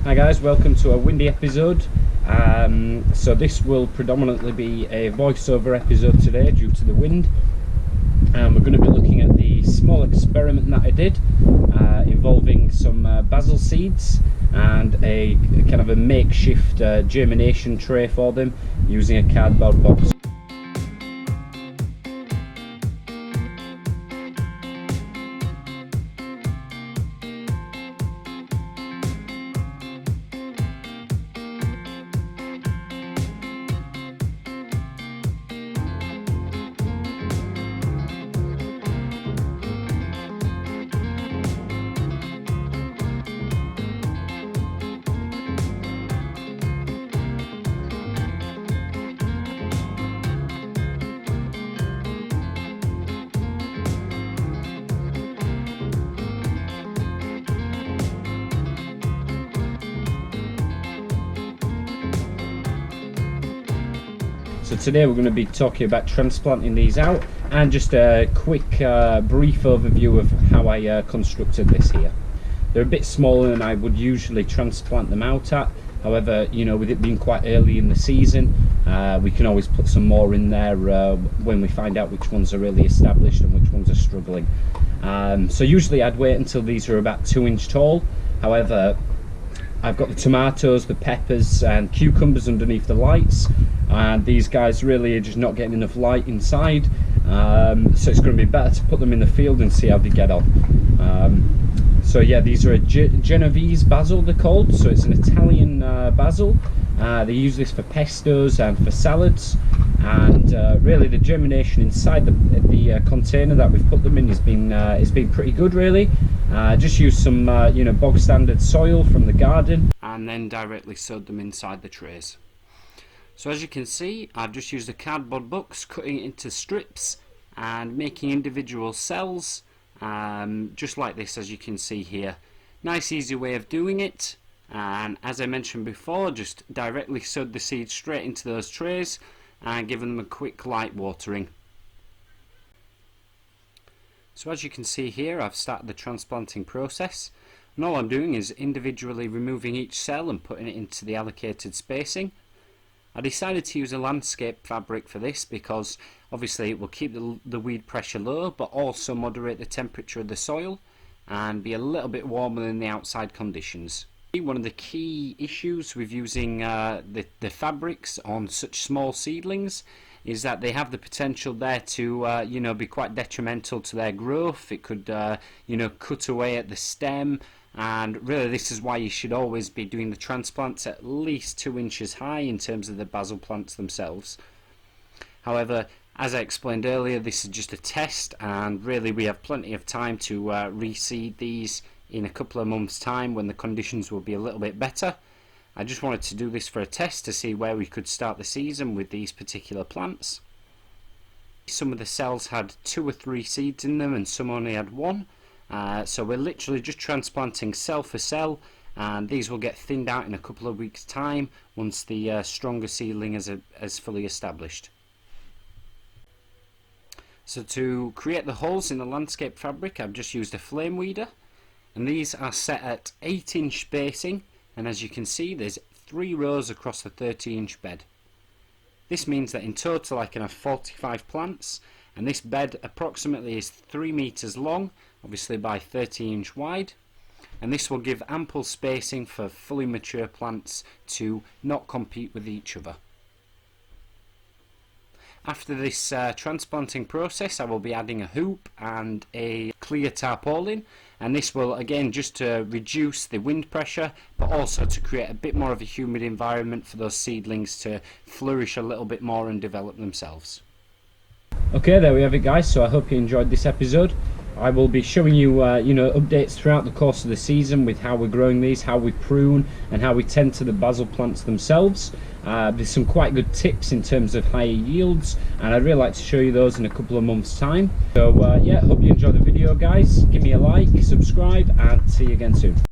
Hi guys, welcome to a windy episode. So this will predominantly be a voiceover episode today due to the wind. And we're going to be looking at the small experiment that I did involving some basil seeds and a kind of a makeshift germination tray for them using a cardboard box. So today we're going to be talking about transplanting these out and just a quick brief overview of how I constructed this here. They're a bit smaller than I would usually transplant them out at. However, you know, with it being quite early in the season, we can always put some more in there when we find out which ones are really established and which ones are struggling. So usually I'd wait until these are about 2 inch tall. However, I've got the tomatoes, the peppers and cucumbers underneath the lights, and these guys really are just not getting enough light inside, so it's going to be better to put them in the field and see how they get on. So yeah, these are a Genovese basil, they're called, so it's an Italian basil. They use this for pestos and for salads, and really the germination inside the container that we've put them in has been pretty good really. Just used some you know, bog standard soil from the garden and then directly sowed them inside the trays. So as you can see, I've just used a cardboard box, cutting it into strips and making individual cells, just like this, as you can see here. Nice easy way of doing it, and as I mentioned before, just directly sowed the seeds straight into those trays and given them a quick light watering. So as you can see here, I've started the transplanting process, and all I'm doing is individually removing each cell and putting it into the allocated spacing. I decided to use a landscape fabric for this because obviously it will keep the weed pressure low, but also moderate the temperature of the soil and be a little bit warmer than the outside conditions. One of the key issues with using the fabrics on such small seedlings is that they have the potential there to you know, be quite detrimental to their growth. It could you know, cut away at the stem, and really this is why you should always be doing the transplants at least 2 inches high in terms of the basil plants themselves. However, as I explained earlier, this is just a test, and really we have plenty of time to reseed these in a couple of months' time when the conditions will be a little bit better. I just wanted to do this for a test to see where we could start the season with these particular plants. Some of the cells had 2 or 3 seeds in them and some only had 1. So we're literally just transplanting cell for cell, and these will get thinned out in a couple of weeks' time once the stronger seedling is fully established. So to create the holes in the landscape fabric, I've just used a flame weeder, and these are set at 8 inch spacing, and as you can see there's 3 rows across the 30 inch bed. This means that in total I can have 45 plants, and this bed approximately is 3 meters long, obviously by 30 inch wide, and this will give ample spacing for fully mature plants to not compete with each other. After this transplanting process, I will be adding a hoop and a clear tarpaulin, and this will again just to reduce the wind pressure, but also to create a bit more of a humid environment for those seedlings to flourish a little bit more and develop themselves. Okay, there we have it guys, so I hope you enjoyed this episode. I will be showing you you know, updates throughout the course of the season with how we're growing these, how we prune and how we tend to the basil plants themselves. There's some quite good tips in terms of higher yields, and I'd really like to show you those in a couple of months time. So yeah, hope you enjoyed the video guys. Give me a like, subscribe, and see you again soon.